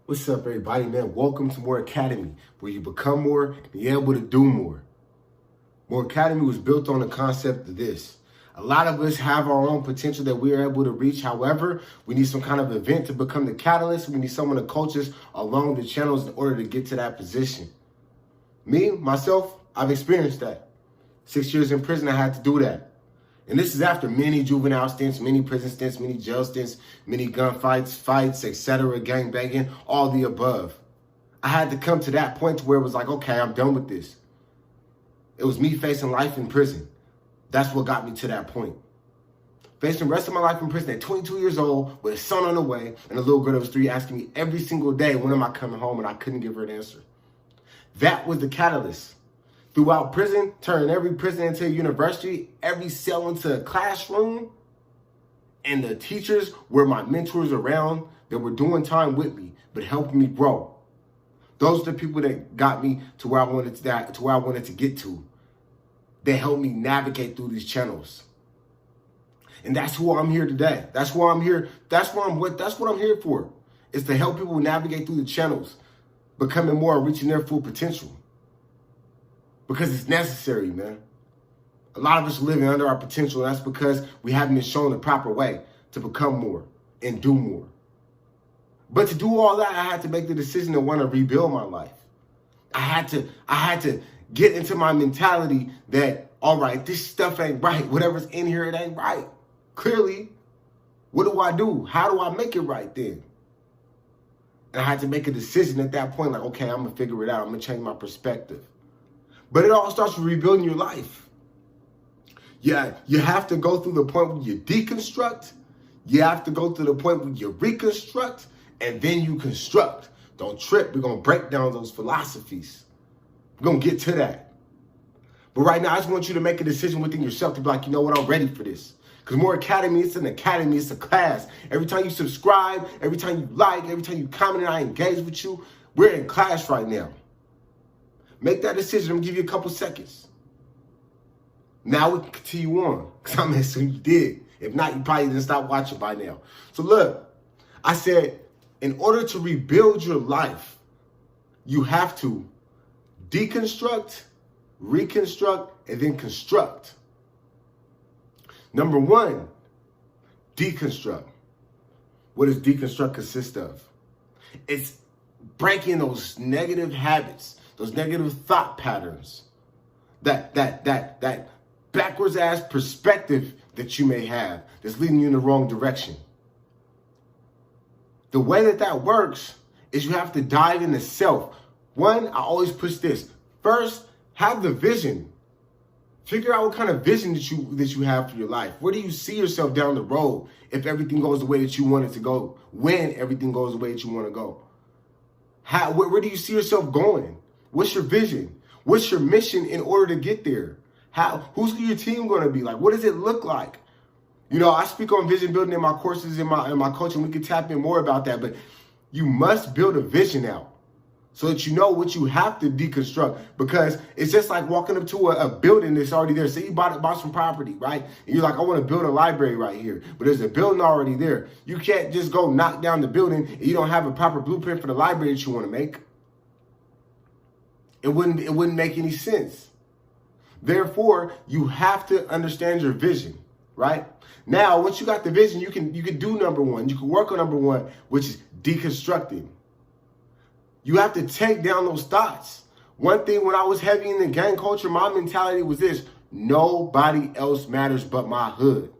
What's up, everybody, man? Welcome to More Academy, where you become more and you're able to do more. More Academy was built on the concept of this. A lot of us have our own potential that we are able to reach. However, we need some kind of event to become the catalyst. We need someone to coach us along the channels in order to get to that position. Me, myself, I've experienced that. 6 years in prison, I had to do that. And this is after many juvenile stints, many prison stints, many jail stints, many gunfights, fights, etc., gang banging, all the above. I had to come to that point to where it was like, okay, I'm done with this. It was me facing life in prison. That's what got me to that point. Facing the rest of my life in prison at 22 years old with a son on the way and a little girl that was 3 asking me every single day, when am I coming home? And I couldn't give her an answer. That was the catalyst. Throughout prison, turning every prison into a university, every cell into a classroom, and the teachers were my mentors around that were doing time with me, but helping me grow. Those are the people that got me to where I wanted to get to. They helped me navigate through these channels. And that's who I'm here today. That's why I'm here. That's what I'm here for. Is to help people navigate through the channels, becoming more and reaching their full potential. Because it's necessary, man. A lot of us are living under our potential, and that's because we haven't been shown the proper way to become more and do more. But to do all that, I had to make the decision to want to rebuild my life. I had to get into my mentality that, all right, this stuff ain't right. Whatever's in here, it ain't right. Clearly, what do? How do I make it right then? And I had to make a decision at that point, like, okay, I'm going to figure it out. I'm going to change my perspective. But it all starts with rebuilding your life. Yeah, you have to go through the point where you deconstruct. You have to go through the point where you reconstruct, and then you construct. Don't trip. We're going to break down those philosophies. We're going to get to that. But right now, I just want you to make a decision within yourself to be like, you know what, I'm ready for this. Because More Academy, it's an academy, it's a class. Every time you subscribe, every time you like, every time you comment and I engage with you, we're in class right now. Make that decision. I'm going to give you a couple seconds. Now we can continue on. Because I'm assuming you did. If not, you probably didn't stop watching by now. So look, I said, in order to rebuild your life, you have to deconstruct, reconstruct, and then construct. Number one, deconstruct. What does deconstruct consist of? It's breaking those negative habits, those negative thought patterns, that backwards ass perspective that you may have that's leading you in the wrong direction. The way that works is you have to dive into self. One, I always push this. First, have the vision. Figure out what kind of vision that you have for your life. Where do you see yourself down the road if everything goes the way that you want it to go? When everything goes the way that you want to go? Where do you see yourself going? What's your vision? What's your mission in order to get there? Who's your team going to be like? What does it look like? You know, I speak on vision building in my courses, in my coaching. We can tap in more about that, but you must build a vision out so that you know what you have to deconstruct, because it's just like walking up to a building that's already there. Say you bought some property, right? And you're like, I want to build a library right here, but there's a building already there. You can't just go knock down the building and you don't have a proper blueprint for the library that you want to make. It wouldn't make any sense. Therefore, you have to understand your vision, right? Now, once you got the vision, you can do number one. You can work on number one, which is deconstructing. You have to take down those thoughts. One thing, when I was heavy in the gang culture, my mentality was this: nobody else matters but my hood.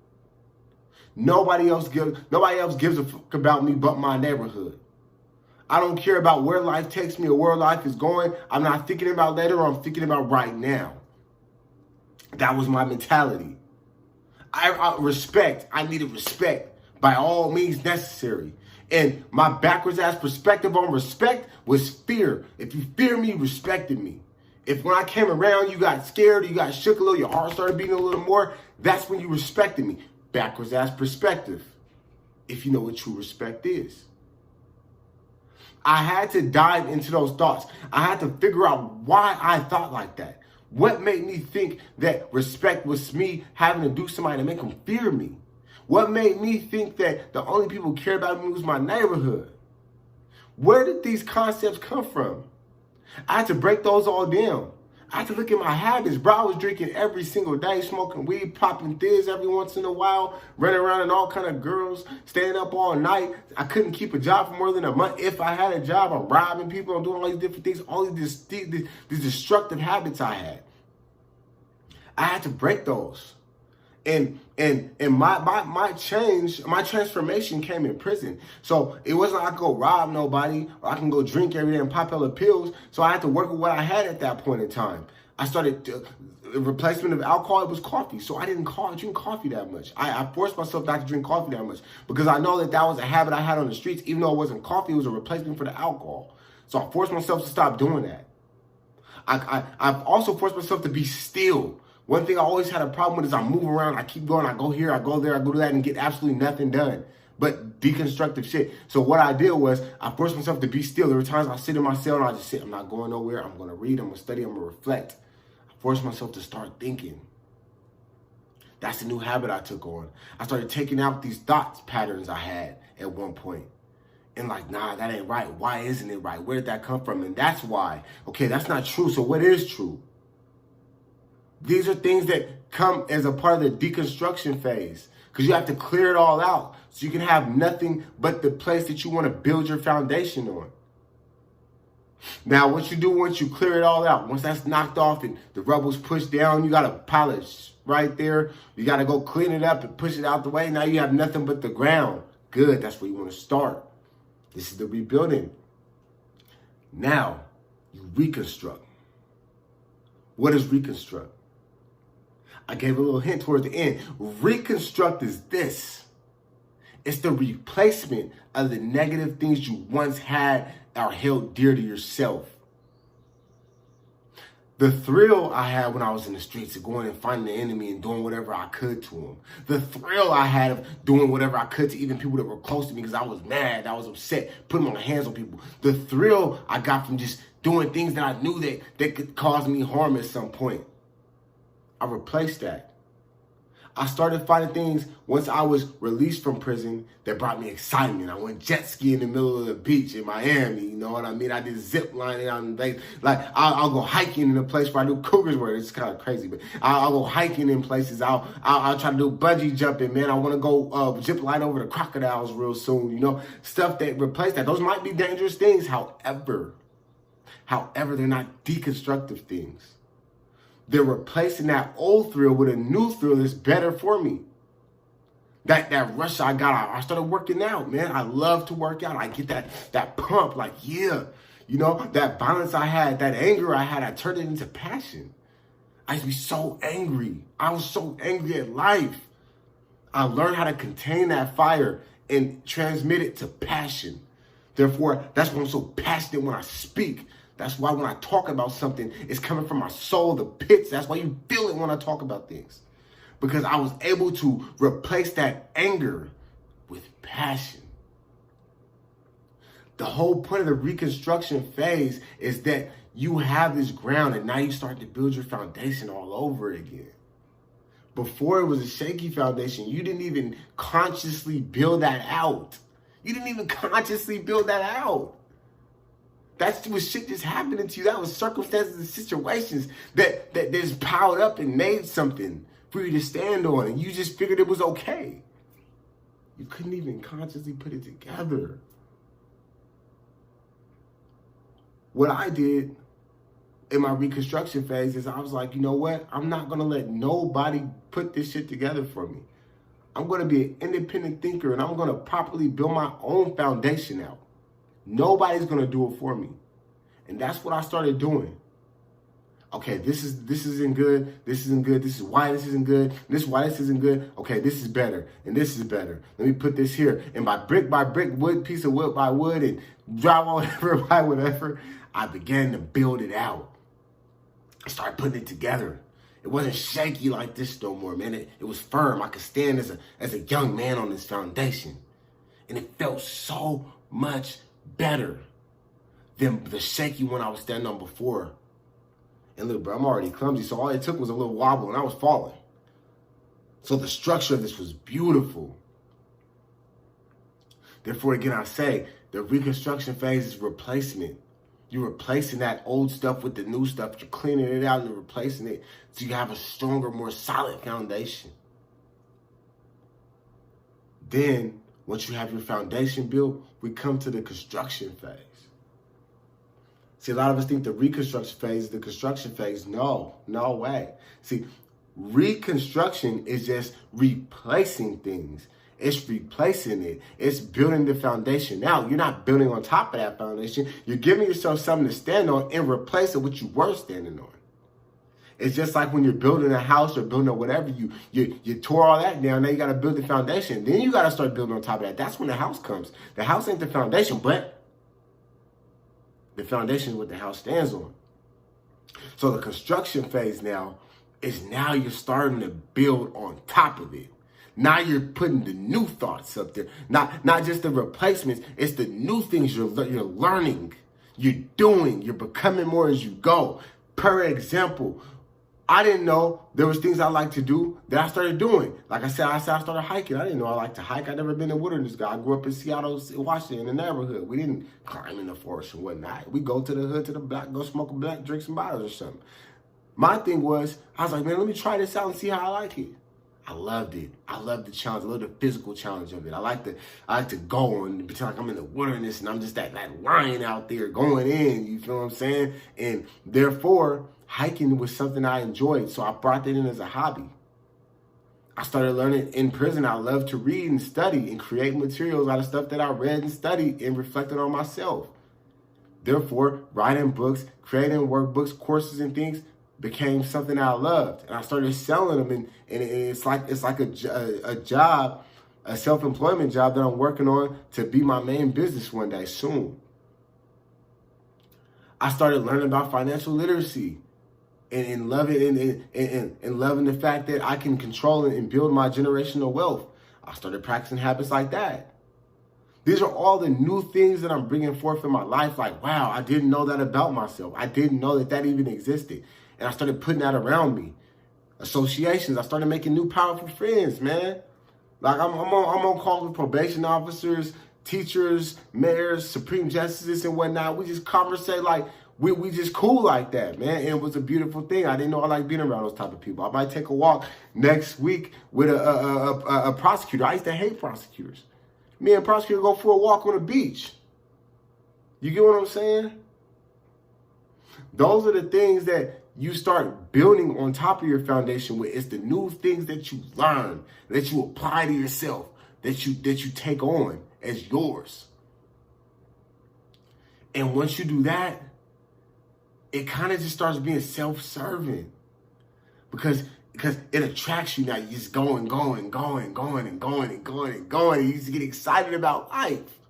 Nobody else gives a fuck about me but my neighborhood. I don't care about where life takes me or where life is going. I'm not thinking about later, I'm thinking about right now. That was my mentality. I needed respect by all means necessary. And my backwards ass perspective on respect was fear. If you fear me, you respected me. If when I came around, you got scared, you got shook a little, your heart started beating a little more, that's when you respected me. Backwards ass perspective, if you know what true respect is. I had to dive into those thoughts. I had to figure out why I thought like that. What made me think that respect was me having to do somebody to make them fear me? What made me think that the only people who cared about me was my neighborhood? Where did these concepts come from? I had to break those all down. I had to look at my habits, bro. I was drinking every single day, smoking weed, popping thiz every once in a while, running around in all kind of girls, staying up all night. I couldn't keep a job for more than a month. If I had a job, I'm robbing people, I'm doing all these different things, all these destructive habits I had. I had to break those. And my transformation came in prison. So it wasn't like I could go rob nobody or I can go drink every day and pop hella pills. So I had to work with what I had at that point in time. I started the replacement of alcohol. It was coffee. So I didn't drink coffee that much. I forced myself not to drink coffee that much because I know that was a habit I had on the streets. Even though it wasn't coffee, it was a replacement for the alcohol. So I forced myself to stop doing that. I've also forced myself to be still. One thing I always had a problem with is I move around, I keep going, I go here, I go there, I go to that, and get absolutely nothing done but deconstructive shit. So what I did was I forced myself to be still. There were times I sit in my cell and I just sit. I'm not going nowhere. I'm going to read, I'm going to study, I'm going to reflect. I forced myself to start thinking. That's the new habit I took on. I started taking out these thoughts patterns I had at one point. And like, nah, that ain't right. Why isn't it right? Where did that come from? And that's why. Okay, that's not true. So what is true? These are things that come as a part of the deconstruction phase because you have to clear it all out so you can have nothing but the place that you want to build your foundation on. Now, what you do once you clear it all out, once that's knocked off and the rubble's pushed down, you got to polish right there. You got to go clean it up and push it out the way. Now you have nothing but the ground. Good. That's where you want to start. This is the rebuilding. Now, you reconstruct. What is reconstruct? I gave a little hint towards the end. Reconstruct is this. It's the replacement of the negative things you once had or held dear to yourself. The thrill I had when I was in the streets of going and finding the enemy and doing whatever I could to him. The thrill I had of doing whatever I could to even people that were close to me because I was mad, I was upset, putting my hands on people. The thrill I got from just doing things that I knew that could cause me harm at some point. I replaced that. I started finding things once I was released from prison that brought me excitement. I went jet skiing in the middle of the beach in Miami. You know what I mean? I did zip lining out in Vegas. Like I'll go hiking in a place where I do cougars where it's kind of crazy, but I'll go hiking in places. I'll try to do bungee jumping, man. I want to go zip line over the crocodiles real soon. You know, stuff that replaced that. Those might be dangerous things. However, they're not deconstructive things. They're replacing that old thrill with a new thrill that's better for me. That rush I got, I started working out, man. I love to work out. I get that pump, like, yeah. You know, that balance I had, that anger I had, I turned it into passion. I used to be so angry. I was so angry at life. I learned how to contain that fire and transmit it to passion. Therefore, that's why I'm so passionate when I speak. That's why when I talk about something, it's coming from my soul, the pits. That's why you feel it when I talk about things. Because I was able to replace that anger with passion. The whole point of the reconstruction phase is that you have this ground and now you start to build your foundation all over again. Before it was a shaky foundation, you didn't even consciously build that out. You didn't even consciously build that out. That's what shit just happening to you. That was circumstances and situations that just piled up and made something for you to stand on. And you just figured it was okay. You couldn't even consciously put it together. What I did in my reconstruction phase is I was like, you know what? I'm not going to let nobody put this shit together for me. I'm going to be an independent thinker and I'm going to properly build my own foundation out. Nobody's going to do it for me. And that's what I started doing. Okay, this isn't good. This isn't good. This is why this isn't good. This is why this isn't good. Okay, this is better. And this is better. Let me put this here. And by brick, wood, piece of wood by wood, and drywall, whatever by whatever, I began to build it out. I started putting it together. It wasn't shaky like this no more, man. It was firm. I could stand as a young man on this foundation. And it felt so much better than the shaky one I was standing on before. And look, bro, I'm already clumsy, so all it took was a little wobble and I was falling. So the structure of this was beautiful. Therefore, again, I say, The reconstruction phase is replacement. You're replacing that old stuff with the new stuff. You're cleaning it out and replacing it so you have a stronger, more solid foundation. Then, once you have your foundation built, we come to the construction phase. See, a lot of us think the reconstruction phase is the construction phase. No way. See, reconstruction is just replacing things. It's replacing it. It's building the foundation. Now, you're not building on top of that foundation. You're giving yourself something to stand on and replacing what you were standing on. It's just like when you're building a house or building or whatever, you tore all that down. Now you got to build the foundation. Then you got to start building on top of that. That's when the house comes. The house ain't the foundation, but the foundation is what the house stands on. So the construction phase now is you're starting to build on top of it. Now you're putting the new thoughts up there. Not just the replacements. It's the new things you're learning. You're doing. You're becoming more as you go. Per example, I didn't know there was things I like to do that I started doing. Like I said, I started hiking. I didn't know I liked to hike. I'd never been in wilderness guy. I grew up in Seattle, Washington, in the neighborhood. We didn't climb in the forest and whatnot. We go to the hood, to the block, go smoke a blunt, drink some bottles or something. My thing was, I was like, man, let me try this out and see how I like it. I loved it. I loved the challenge. I loved the physical challenge of it. I like to go and pretend like I'm in the wilderness and I'm just that lion out there going in. You feel what I'm saying? And therefore, hiking was something I enjoyed. So I brought that in as a hobby. I started learning in prison. I love to read and study and create materials out of stuff that I read and studied and reflected on myself. Therefore, writing books, creating workbooks, courses and things became something I loved, and I started selling them, and it's like a job, a self-employment job that I'm working on to be my main business one day soon. I started learning about financial literacy and loving and loving the fact that I can control and build my generational wealth. I started practicing habits like that. These are all the new things that I'm bringing forth in my life. Like, wow, I didn't know that about myself. I didn't know that even existed. And I started putting that around me. Associations. I started making new powerful friends, man. Like I'm on call with probation officers, teachers, mayors, supreme justices, and whatnot. We just conversate like we just cool like that, man. And it was a beautiful thing. I didn't know I like being around those type of people. I might take a walk next week with a prosecutor. I used to hate prosecutors. Me and a prosecutor go for a walk on the beach. You get what I'm saying? Those are the things that you start building on top of your foundation with. It's the new things that you learn, that you apply to yourself, that you take on as yours. And once you do that, it kind of just starts being self-serving. Because it attracts you now. You're just going. You just get excited about life.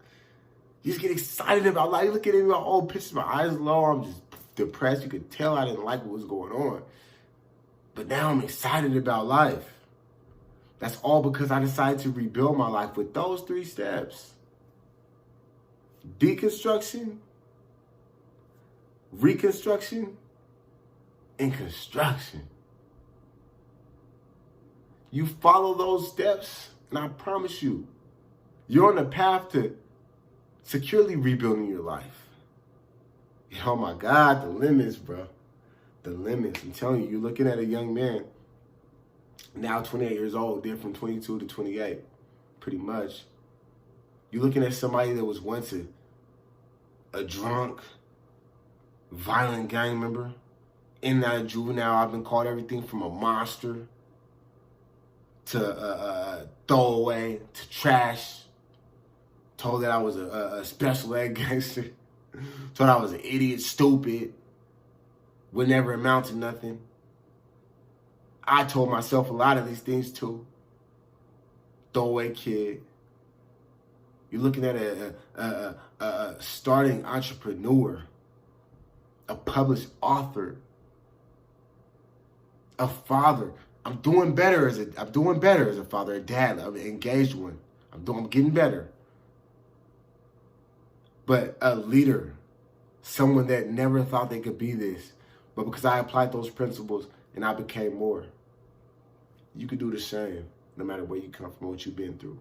You just get excited about life. Look at it in my old pictures. My eyes low. I'm just depressed. You could tell I didn't like what was going on. But now I'm excited about life. That's all because I decided to rebuild my life with those 3 steps. Deconstruction, reconstruction, and construction. You follow those steps, and I promise you, you're on the path to securely rebuilding your life. Oh my God, the limits, bro. The limits. I'm telling you, you're looking at a young man, now 28 years old, did from 22 to 28, pretty much. You're looking at somebody that was once a drunk, violent gang member, in and out of juvenile. I've been called everything from a monster to throwaway to trash. Told that I was a special ed gangster. Told I was an idiot, stupid, would never amount to nothing. I told myself a lot of these things too. Throwaway kid. You're looking at a starting entrepreneur, a published author, a father. I'm doing better as a father, a dad, an engaged one. I'm getting better. But a leader, someone that never thought they could be this, but because I applied those principles and I became more. You could do the same, no matter where you come from, what you've been through.